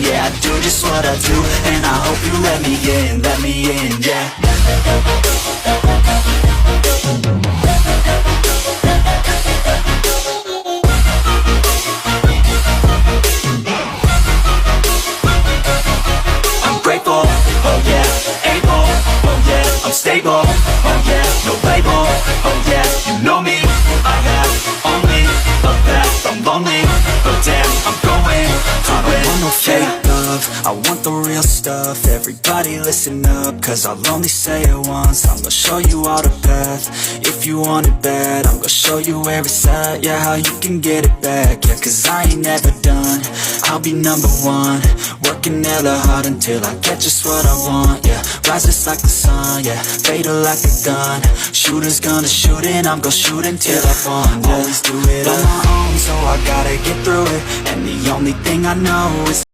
yeah, I do just what I do, and I hope you let me in, yeah. I'm grateful, oh yeah, able, oh yeah, I'm stable, oh yeah, no label, oh yeah, you know me, I have only a path, I'm lonely, but damn, I'm going to win. I don't want no fake love, I want the real stuff. Everybody listen up, cause I'll only say it once. I'm gonna show you all the path. If you want it bad, I'm gonna show you where it's at. Yeah, how you can get it back. Yeah, cause I ain't never done, I'll be number one. Working hella hard until I get just what I want. Yeah, rises like the sun, yeah, fatal like a gun. Shooter's gonna shoot and I'm gonna shoot until I won. Yeah. Always do it on my own, so I gotta get through it. And the only thing I know is